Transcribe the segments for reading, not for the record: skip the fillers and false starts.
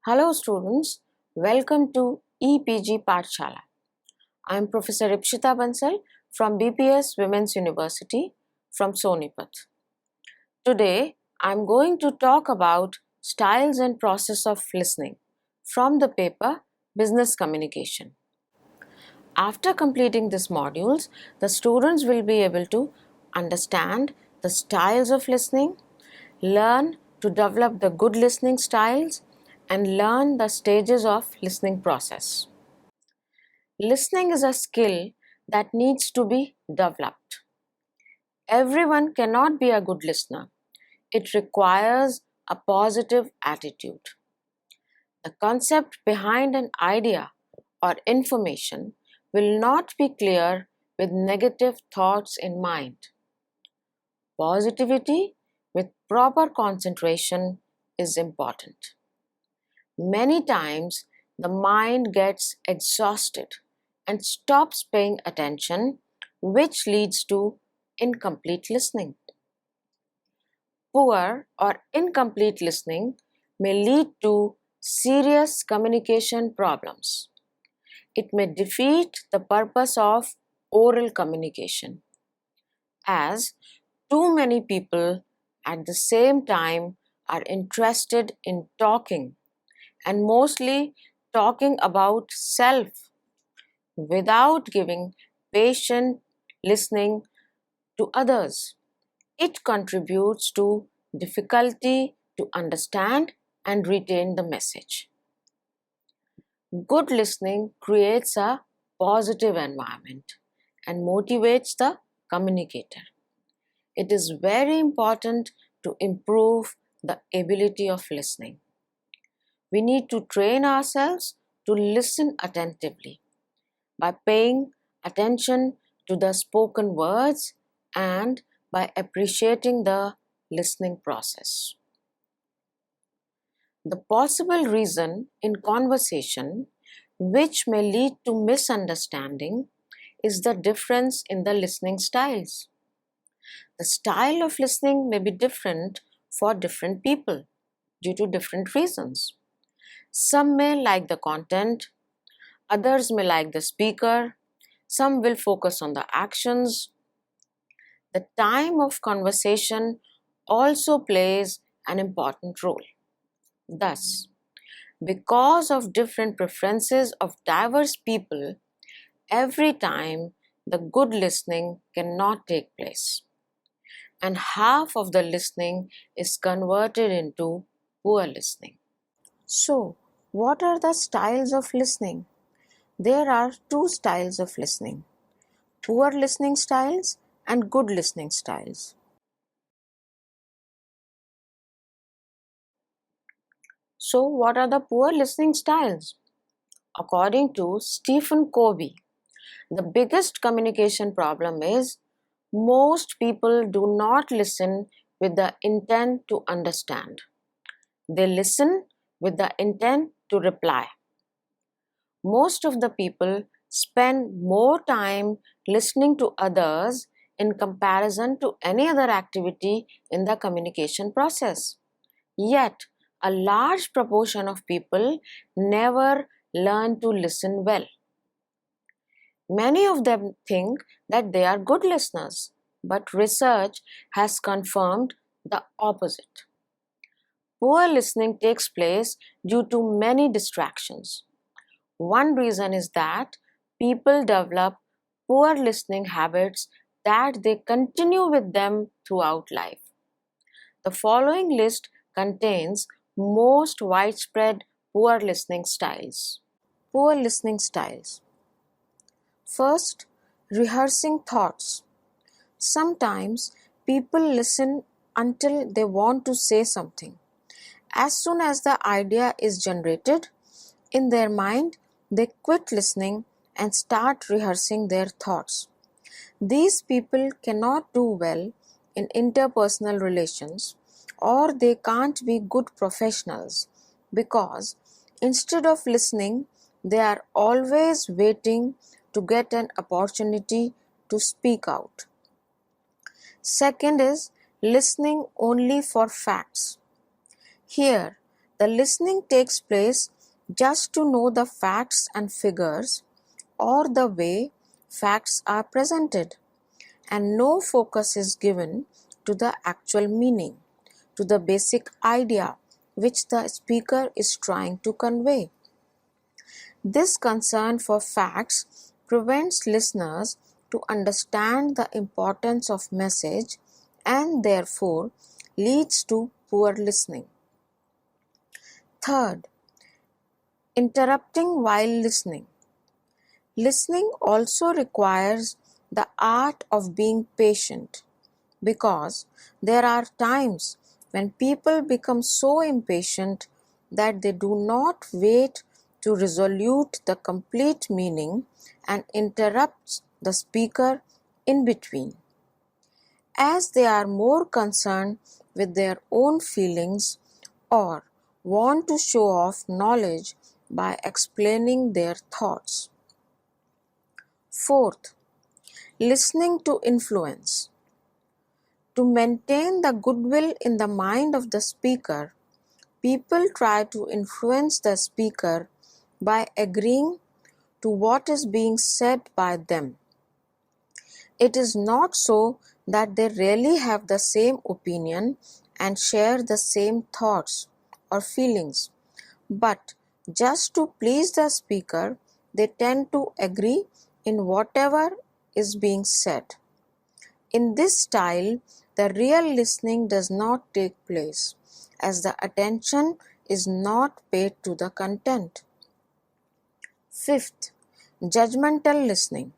Hello students, welcome to EPG Pathshala. I am Professor Ipshita Bansal from BPS Women's University from Sonipat. Today I am going to talk about styles and process of listening from the paper Business Communication. After completing these modules, the students will be able to understand the styles of listening, learn to develop the good listening styles, and learn the stages of listening process. Listening is a skill that needs to be developed. Everyone cannot be a good listener. It requires a positive attitude. The concept behind an idea or information will not be clear with negative thoughts in mind. Positivity with proper concentration is important. Many times the mind gets exhausted and stops paying attention, which leads to incomplete listening. Poor or incomplete listening may lead to serious communication problems. It may defeat the purpose of oral communication, as too many people at the same time are interested in talking and mostly talking about self without giving patient listening to others. It contributes to difficulty to understand and retain the message. Good listening creates a positive environment and motivates the communicator. It is very important to improve the ability of listening. We need to train ourselves to listen attentively by paying attention to the spoken words and by appreciating the listening process. The possible reason in conversation which may lead to misunderstanding is the difference in the listening styles. The style of listening may be different for different people due to different reasons. Some may like the content, others may like the speaker, some will focus on the actions. The time of conversation also plays an important role. Thus, because of different preferences of diverse people, every time the good listening cannot take place, and half of the listening is converted into poor listening. So, what are the styles of listening? There are two styles of listening: poor listening styles and good listening styles. So, what are the poor listening styles? According to Stephen Covey, the biggest communication problem is most people do not listen with the intent to understand. They listen with the intent to reply. Most of the people spend more time listening to others in comparison to any other activity in the communication process. Yet, a large proportion of people never learn to listen well. Many of them think that they are good listeners, but research has confirmed the opposite. Poor listening takes place due to many distractions. One reason is that people develop poor listening habits that they continue with them throughout life. The following list contains most widespread poor listening styles. Poor listening styles. First, rehearsing thoughts. Sometimes people listen until they want to say something. As soon as the idea is generated in their mind, they quit listening and start rehearsing their thoughts. These people cannot do well in interpersonal relations, or they can't be good professionals because instead of listening, they are always waiting to get an opportunity to speak out. Second is listening only for facts. Here, The listening takes place just to know the facts and figures or the way facts are presented, and no focus is given to the actual meaning, to the basic idea which the speaker is trying to convey. This concern for facts prevents listeners to understand the importance of message and therefore leads to poor listening. Third, interrupting while listening. Listening also requires the art of being patient, because there are times when people become so impatient that they do not wait to resolute the complete meaning and interrupt the speaker in between, as they are more concerned with their own feelings or want to show off knowledge by explaining their thoughts. Fourth, listening to influence. To maintain the goodwill in the mind of the speaker, people try to influence the speaker by agreeing to what is being said by them. It is not so that they really have the same opinion and share the same thoughts or feelings, but just to please the speaker, they tend to agree in whatever is being said. In this style, the real listening does not take place, as the attention is not paid to the content. Fifth, judgmental listening.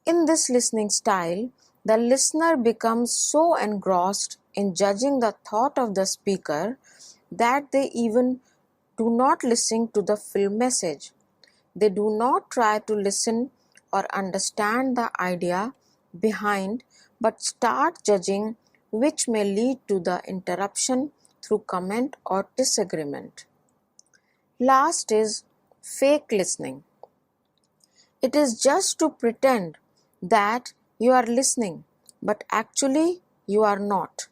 In this listening style, the listener becomes so engrossed in judging the thought of the speaker that they even do not listen to the full message. They do not try to listen or understand the idea behind, but start judging, which may lead to the interruption through comment or disagreement. Last is fake listening. It is just to pretend that you are listening, but actually you are not.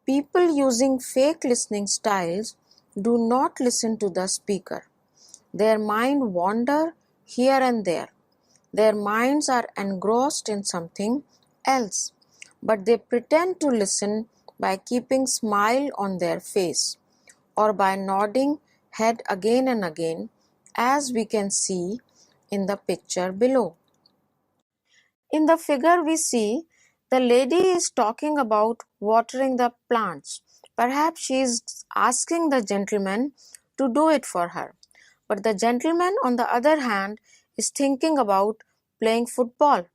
People using fake listening styles do not listen to the speaker. Their mind wander here and there. Their minds are engrossed in something else, but they pretend to listen by keeping smile on their face or by nodding head again and again, as we can see in the picture below. In the figure we see the lady is talking about watering the plants. Perhaps she is asking the gentleman to do it for her. But the gentleman, on the other hand, is thinking about playing football.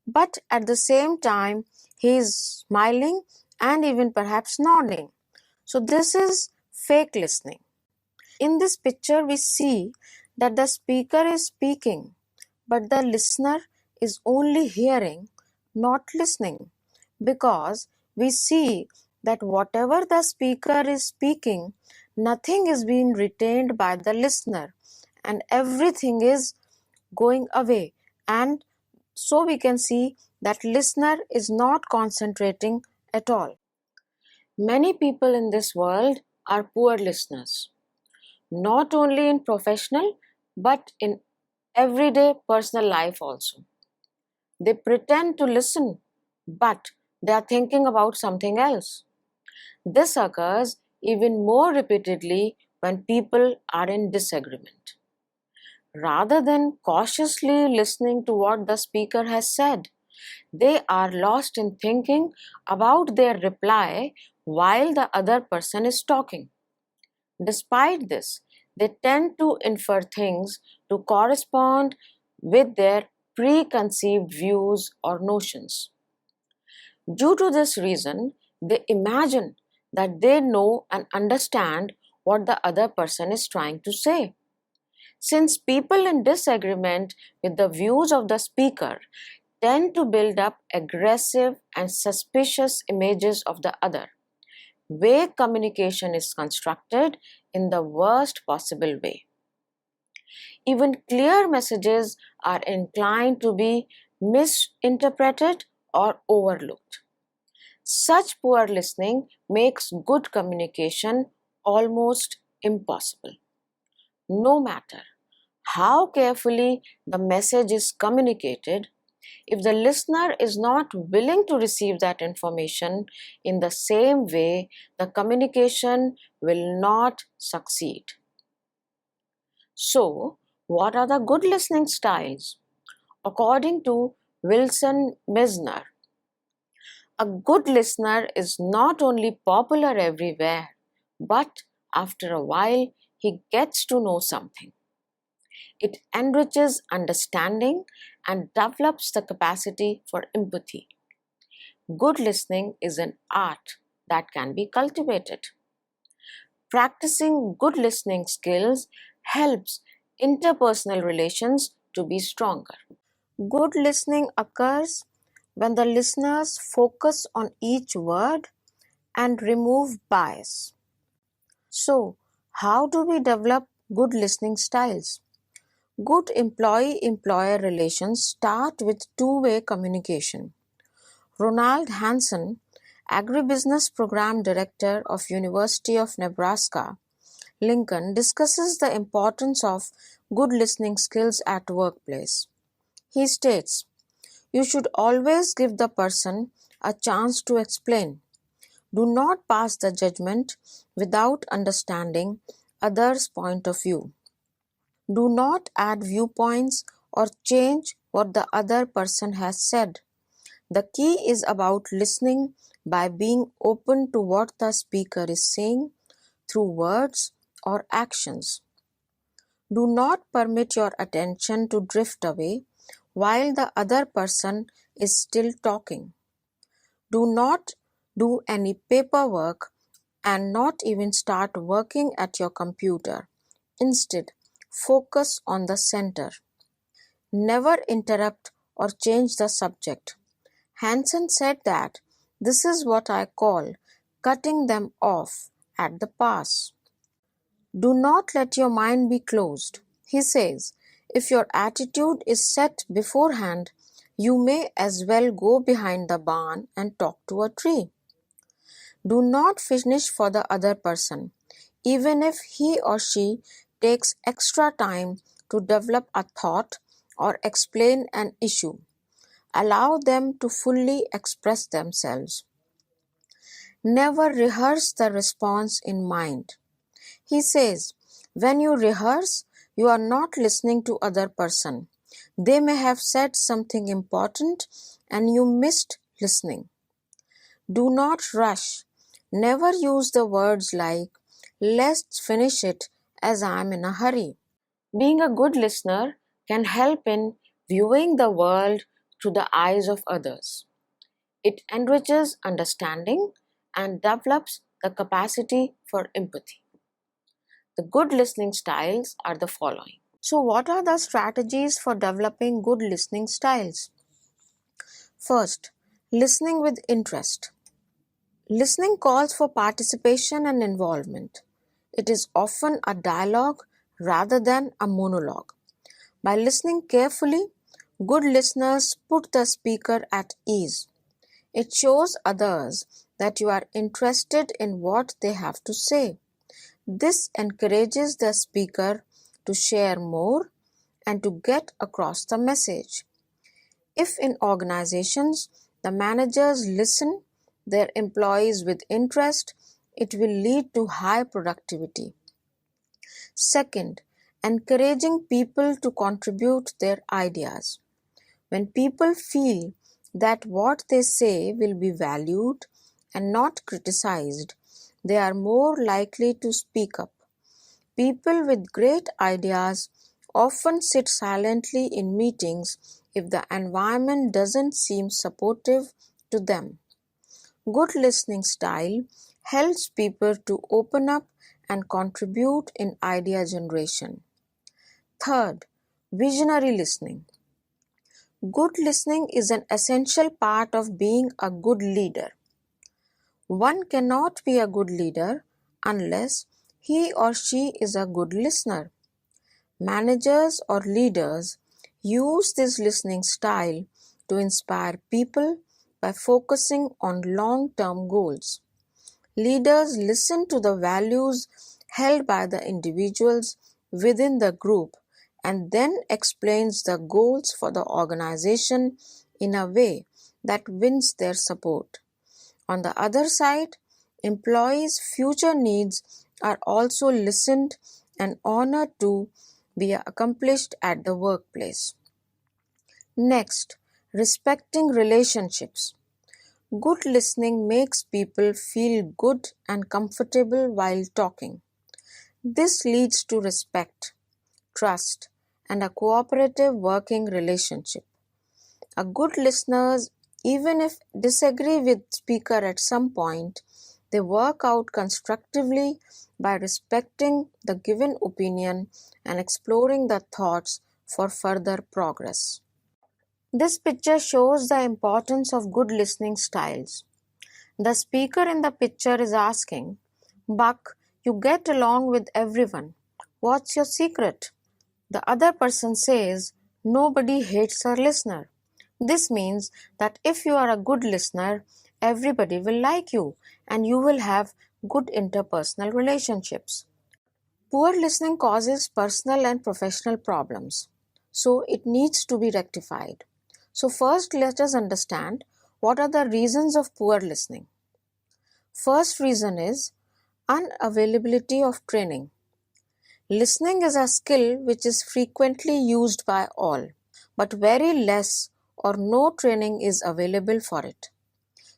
But at the same time, he is smiling and even perhaps nodding. So this is fake listening. In this picture, we see that the speaker is speaking, but the listener is only hearing, not listening, because we see that whatever the speaker is speaking, nothing is being retained by the listener and everything is going away. And so we can see that listener is not concentrating at all. Many people in this world are poor listeners, not only in professional but in everyday personal life also. They pretend to listen, but they are thinking about something else. This occurs even more repeatedly when people are in disagreement. Rather than cautiously listening to what the speaker has said, they are lost in thinking about their reply while the other person is talking. Despite this, they tend to infer things to correspond with their preconceived views or notions. Due to this reason, they imagine that they know and understand what the other person is trying to say. Since people in disagreement with the views of the speaker tend to build up aggressive and suspicious images of the other, vague communication is constructed in the worst possible way. Even clear messages are inclined to be misinterpreted or overlooked. Such poor listening makes good communication almost impossible. No matter how carefully the message is communicated, if the listener is not willing to receive that information in the same way, the communication will not succeed. So, what are the good listening styles? According to Wilson Misner, a good listener is not only popular everywhere, but after a while, he gets to know something. It enriches understanding and develops the capacity for empathy. Good listening is an art that can be cultivated. Practicing good listening skills helps interpersonal relations to be stronger. Good listening occurs when the listeners focus on each word and remove bias. So, how do we develop good listening styles? Good employee-employer relations start with two-way communication. Ronald Hanson, Agribusiness Program Director of University of Nebraska, Lincoln, discusses the importance of good listening skills at workplace. He states, "You should always give the person a chance to explain. Do not pass the judgment without understanding others' point of view. Do not add viewpoints or change what the other person has said. The key is about listening by being open to what the speaker is saying through words or actions. Do not permit your attention to drift away while the other person is still talking. Do not do any paperwork and not even start working at your computer. Instead, focus on the center. Never interrupt or change the subject." Hanson said that this is what I call cutting them off at the pass. Do not let your mind be closed. He says, if your attitude is set beforehand, you may as well go behind the barn and talk to a tree. Do not finish for the other person, even if he or she takes extra time to develop a thought or explain an issue. Allow them to fully express themselves. Never rehearse the response in mind. He says, when you rehearse, you are not listening to other person. They may have said something important and you missed listening. Do not rush. Never use the words like, let's finish it as I am in a hurry. Being a good listener can help in viewing the world through the eyes of others. It enriches understanding and develops the capacity for empathy. The good listening styles are the following. So, what are the strategies for developing good listening styles? First, listening with interest. Listening calls for participation and involvement. It is often a dialogue rather than a monologue. By listening carefully, good listeners put the speaker at ease. It shows others that you are interested in what they have to say. This encourages the speaker to share more and to get across the message. If in organizations the managers listen their employees with interest, it will lead to high productivity. Second, encouraging people to contribute their ideas. When people feel that what they say will be valued and not criticized, they are more likely to speak up. People with great ideas often sit silently in meetings if the environment doesn't seem supportive to them. Good listening style helps people to open up and contribute in idea generation. Third, visionary listening. Good listening is an essential part of being a good leader. One cannot be a good leader unless he or she is a good listener. Managers or leaders use this listening style to inspire people by focusing on long-term goals. Leaders listen to the values held by the individuals within the group and then explains the goals for the organization in a way that wins their support. On the other side, employees' future needs are also listened and honored to be accomplished at the workplace. Next, respecting relationships. Good listening makes people feel good and comfortable while talking. This leads to respect, trust, and a cooperative working relationship. A good listeners, even if disagree with speaker at some point, they work out constructively by respecting the given opinion and exploring the thoughts for further progress. This picture shows the importance of good listening styles. The speaker in the picture is asking, Buck, you get along with everyone. What's your secret? The other person says, nobody hates a listener. This means that if you are a good listener, everybody will like you and you will have good interpersonal relationships. Poor listening causes personal and professional problems, so it needs to be rectified. So, first, let us understand what are the reasons of poor listening. First reason is unavailability of training. Listening is a skill which is frequently used by all, but very less or no training is available for it.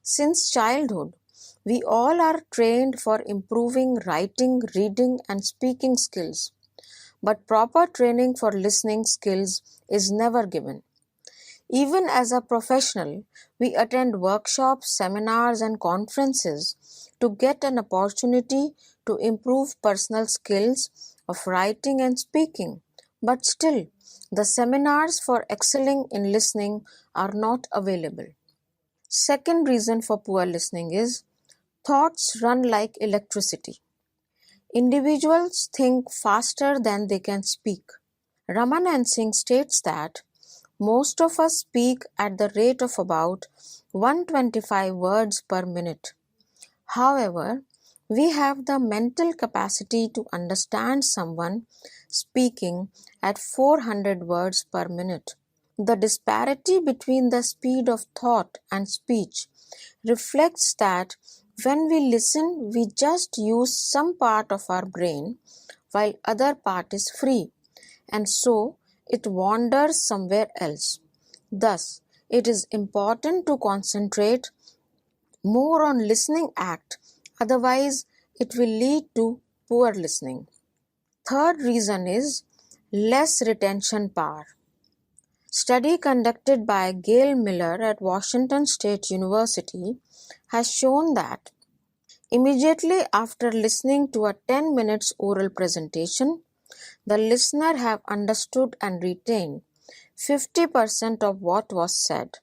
Since childhood, we all are trained for improving writing, reading, and speaking skills, but proper training for listening skills is never given. Even as a professional, we attend workshops, seminars, and conferences to get an opportunity to improve personal skills of writing and speaking. But still, the seminars for excelling in listening are not available. Second reason for poor listening is thoughts run like electricity. Individuals think faster than they can speak. Raman Singh states that most of us speak at the rate of about 125 words per minute. However, we have the mental capacity to understand someone speaking at 400 words per minute. The disparity between the speed of thought and speech reflects that when we listen, we just use some part of our brain while other part is free, and so it wanders somewhere else. Thus, it is important to concentrate more on listening act, otherwise it will lead to poor listening. Third reason is less retention power. Study conducted by Gail Miller at Washington State University has shown that immediately after listening to a 10 minutes oral presentation, the listener have understood and retained 50% of what was said.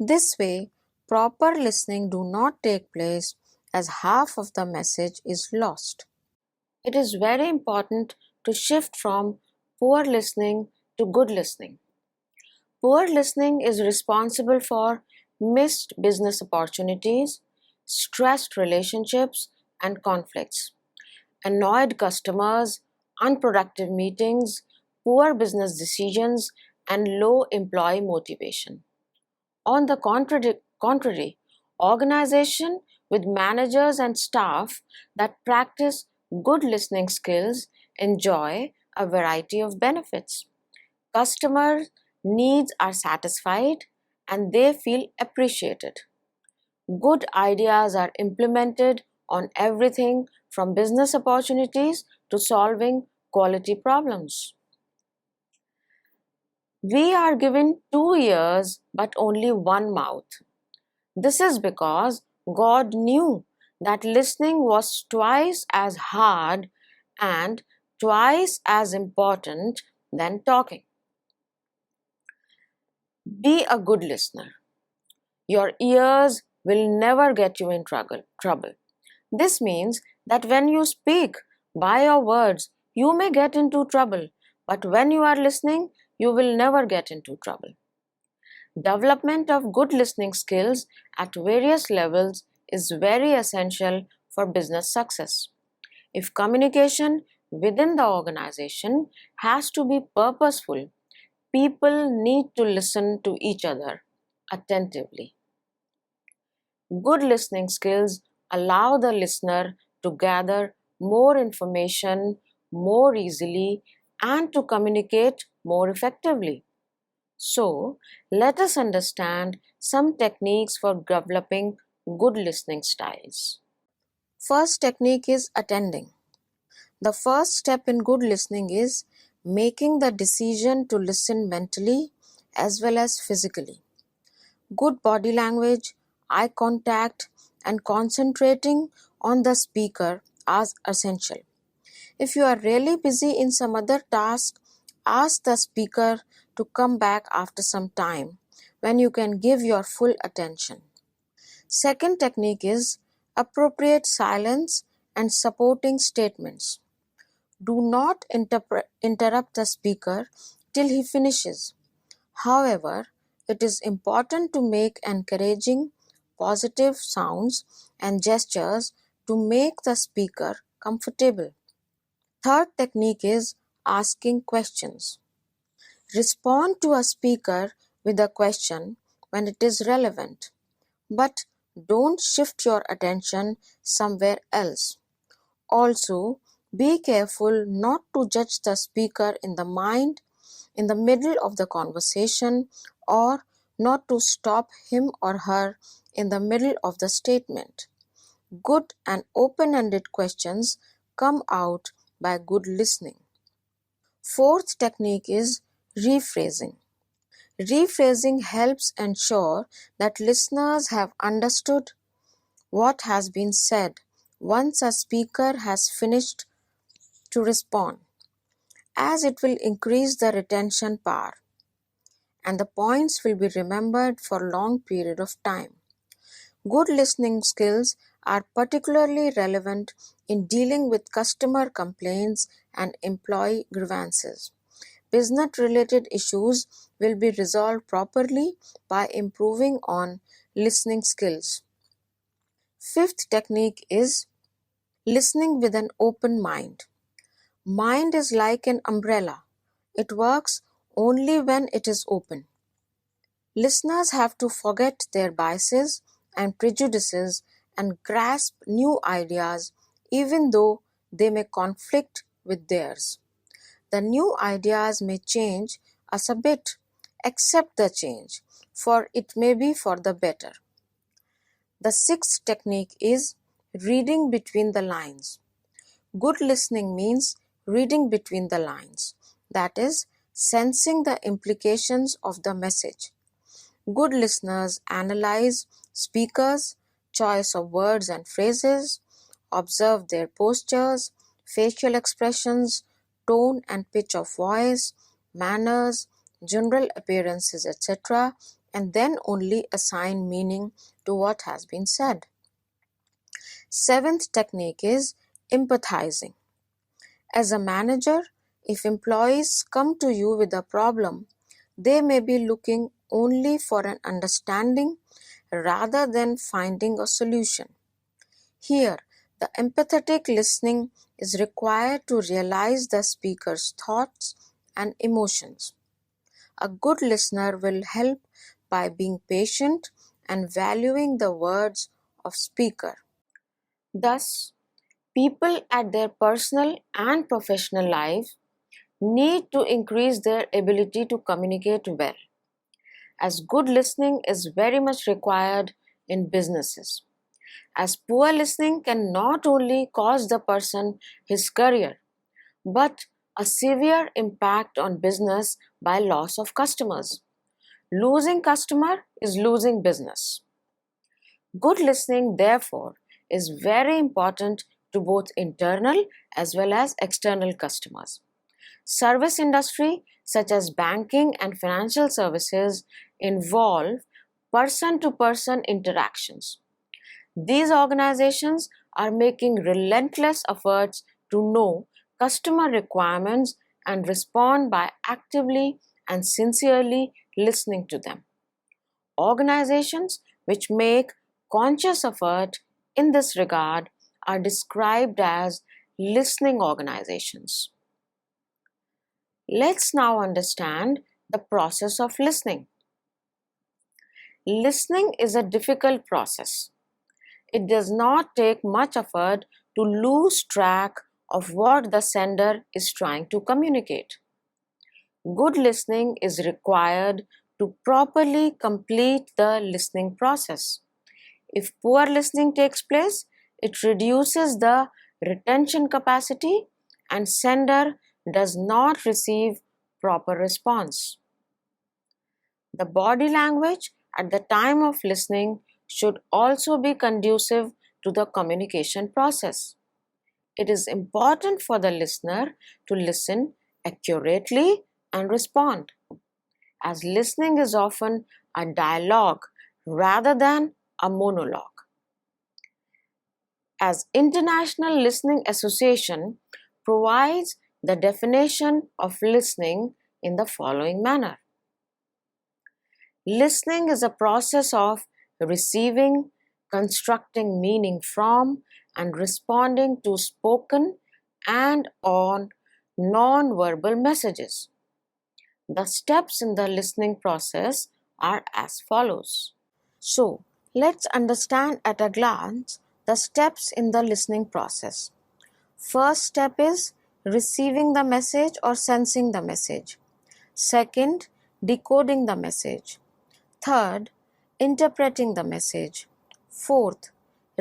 This way, proper listening do not take place as half of the message is lost. It is very important to shift from poor listening to good listening. Poor listening is responsible for missed business opportunities, stressed relationships and conflicts, annoyed customers, unproductive meetings, poor business decisions, and low employee motivation. On the contrary, organization with managers and staff that practice good listening skills enjoy a variety of benefits. Customer needs are satisfied and they feel appreciated. Good ideas are implemented on everything from business opportunities to solving quality problems. We are given 2 ears but only one mouth. This is because God knew that listening was twice as hard and twice as important than talking. Be a good listener. Your ears will never get you in trouble. This means that when you speak by your words, you may get into trouble, but when you are listening, you will never get into trouble. Development of good listening skills at various levels is very essential for business success. If communication within the organization has to be purposeful, people need to listen to each other attentively. Good listening skills allow the listener to gather more information more easily and to communicate more effectively. So, let us understand some techniques for developing good listening styles. First technique is attending. The first step in good listening is making the decision to listen mentally as well as physically. Good body language, eye contact, and concentrating on the speaker are essential. If you are really busy in some other task, ask the speaker to come back after some time when you can give your full attention. Second technique is appropriate silence and supporting statements. Do not interrupt the speaker till he finishes. However, it is important to make encouraging, positive sounds and gestures to make the speaker comfortable. Third technique is asking questions. Respond to a speaker with a question when it is relevant, but don't shift your attention somewhere else. Also, be careful not to judge the speaker in the middle of the conversation, or not to stop him or her in the middle of the statement. Good and open-ended questions come out by good listening. Fourth technique is rephrasing. Rephrasing helps ensure that listeners have understood what has been said once a speaker has finished to respond, as it will increase the retention power and the points will be remembered for a long period of time. Good listening skills are particularly relevant in dealing with customer complaints and employee grievances. Business-related issues will be resolved properly by improving on listening skills. Fifth technique is listening with an open mind. Mind is like an umbrella. It works only when it is open. Listeners have to forget their biases and prejudices and grasp new ideas even though they may conflict with theirs. The new ideas may change us a bit. Accept the change, for it may be for the better. The sixth technique is reading between the lines. Good listening means reading between the lines, that is, sensing the implications of the message. Good listeners analyze speakers' choice of words and phrases, observe their postures, facial expressions, tone and pitch of voice, manners, general appearances, etc., and then only assign meaning to what has been said. Seventh technique is empathizing. As a manager, if employees come to you with a problem, they may be looking only for an understanding rather than finding a solution. Here, the empathetic listening is required to realize the speaker's thoughts and emotions. A good listener will help by being patient and valuing the words of speaker. Thus, people at their personal and professional life need to increase their ability to communicate well, as good listening is very much required in businesses. As poor listening can not only cause the person his career, but a severe impact on business by loss of customers. Losing customer is losing business. Good listening, therefore, is very important to both internal as well as external customers. Service industry such as banking and financial services involve person-to-person interactions. These organizations are making relentless efforts to know customer requirements and respond by actively and sincerely listening to them. Organizations which make conscious effort in this regard are described as listening organizations. Let's now understand the process of listening. Listening is a difficult process. It does not take much effort to lose track of what the sender is trying to communicate. Good listening is required to properly complete the listening process. If poor listening takes place, it reduces the retention capacity and sender does not receive proper response. The body language at the time of listening should also be conducive to the communication process. It is important for the listener to listen accurately and respond, as listening is often a dialogue rather than a monologue. As International Listening Association provides the definition of listening in the following manner. Listening is a process of receiving, constructing meaning from, and responding to spoken and on non-verbal messages. The steps in the listening process are as follows. So, let's understand at a glance the steps in the listening process. First step is receiving the message or sensing the message. Second, decoding the message. Third, interpreting the message. Fourth,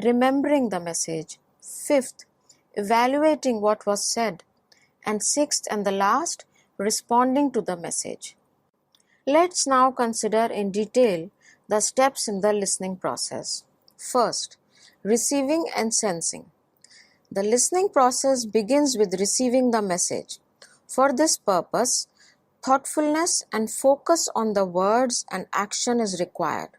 remembering the message. Fifth, evaluating what was said. And sixth and the last, responding to the message. Let's now consider in detail the steps in the listening process. First, receiving and sensing. The listening process begins with receiving the message. For this purpose, thoughtfulness and focus on the words and action is required.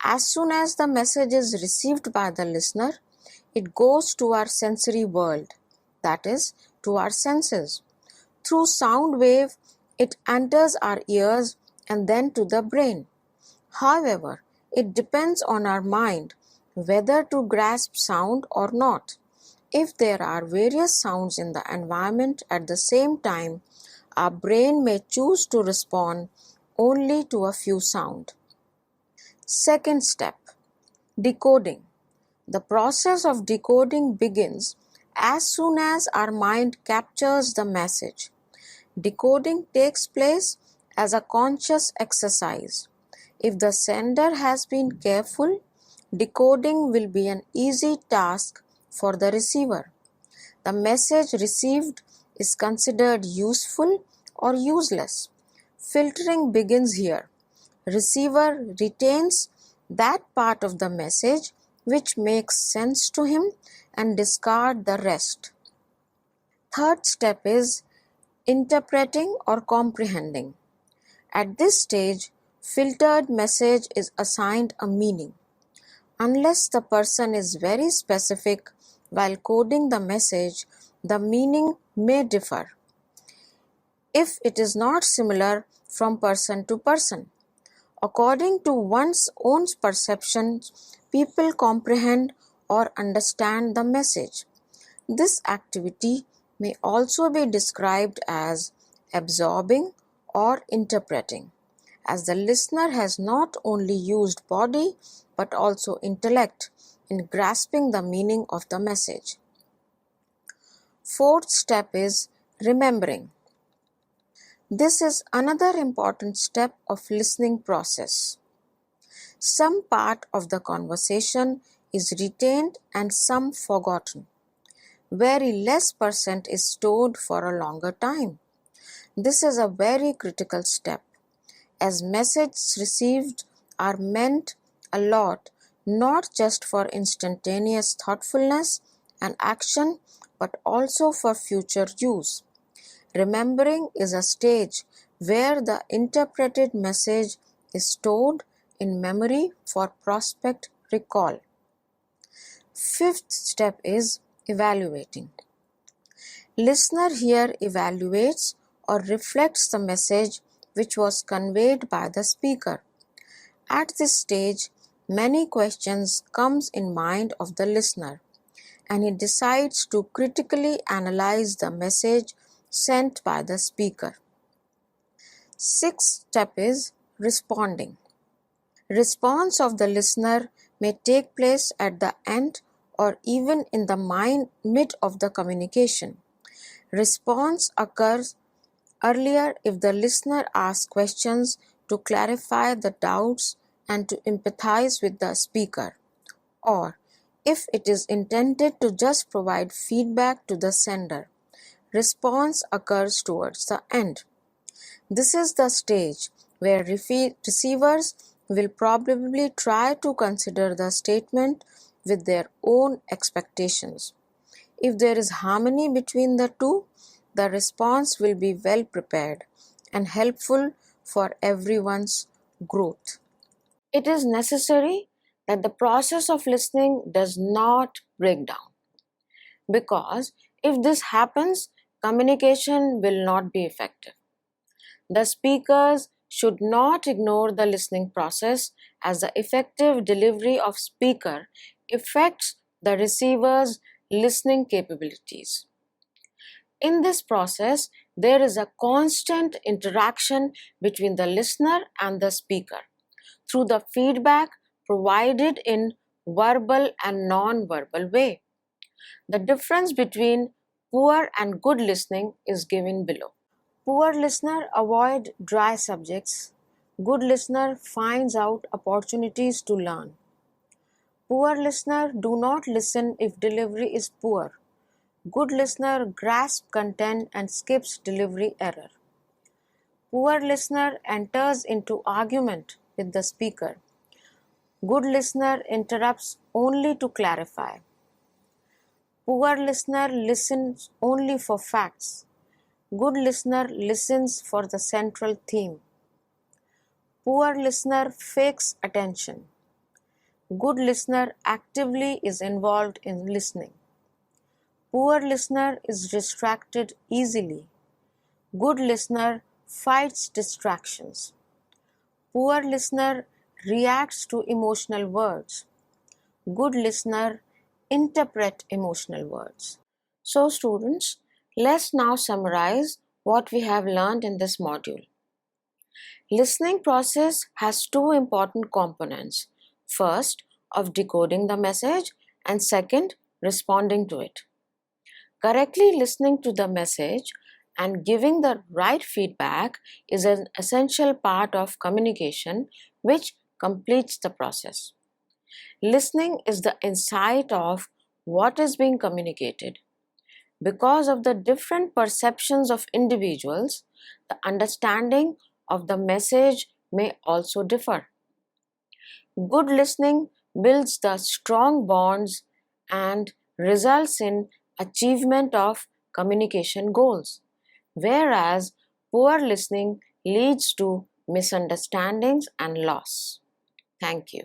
As soon as the message is received by the listener, it goes to our sensory world, that is, to our senses. Through sound wave, it enters our ears and then to the brain. However, it depends on our mind whether to grasp sound or not. If there are various sounds in the environment at the same time, our brain may choose to respond only to a few sounds. Second step, decoding. The process of decoding begins as soon as our mind captures the message. Decoding takes place as a conscious exercise. If the sender has been careful, decoding will be an easy task for the receiver. The message received is considered useful or useless. Filtering begins here. Receiver retains that part of the message which makes sense to him and discard the rest. Third step is interpreting or comprehending. At this stage, filtered message is assigned a meaning. Unless the person is very specific while coding the message, the meaning may differ if it is not similar from person to person. According to one's own perceptions, people comprehend or understand the message. This activity may also be described as absorbing or interpreting, as the listener has not only used body but also intellect in grasping the meaning of the message. Fourth step is remembering. This is another important step of listening process. Some part of the conversation is retained and some forgotten. Very less percent is stored for a longer time. This is a very critical step, as messages received are meant a lot, not just for instantaneous thoughtfulness and action, but also for future use. Remembering is a stage where the interpreted message is stored in memory for prospect recall. Fifth step is evaluating. Listener here evaluates or reflects the message which was conveyed by the speaker. At this stage, many questions comes in mind of the listener. and he decides to critically analyze the message sent by the speaker. Sixth step is responding. Response of the listener may take place at the end or even in the mid of the communication. Response occurs earlier if the listener asks questions to clarify the doubts and to empathize with the speaker, or if it is intended to just provide feedback to the sender. Response occurs towards the end. This is the stage where receivers will probably try to consider the statement with their own expectations. If there is harmony between the two, the response will be well prepared and helpful for everyone's growth. It is necessary that the process of listening does not break down, because if this happens, communication will not be effective. The speakers should not ignore the listening process, as the effective delivery of speaker affects the receiver's listening capabilities. In this process, there is a constant interaction between the listener and the speaker through the feedback provided in verbal and non-verbal way. The difference between poor and good listening is given below. Poor listener avoid dry subjects. Good listener finds out opportunities to learn. Poor listener do not listen if delivery is poor. Good listener grasps content and skips delivery error. Poor listener enters into argument with the speaker. Good listener interrupts only to clarify. Poor listener listens only for facts. Good listener listens for the central theme. Poor listener fakes attention. Good listener actively is involved in listening. Poor listener is distracted easily. Good listener fights distractions. Poor listener reacts to emotional words. Good listener interprets emotional words. So students, let's now summarize what we have learned in this module. Listening process has two important components. First, of decoding the message, and second, responding to it. Correctly listening to the message and giving the right feedback is an essential part of communication which completes the process. Listening is the insight of what is being communicated. Because of the different perceptions of individuals, the understanding of the message may also differ. Good listening builds the strong bonds and results in achievement of communication goals, whereas poor listening leads to misunderstandings and loss. Thank you.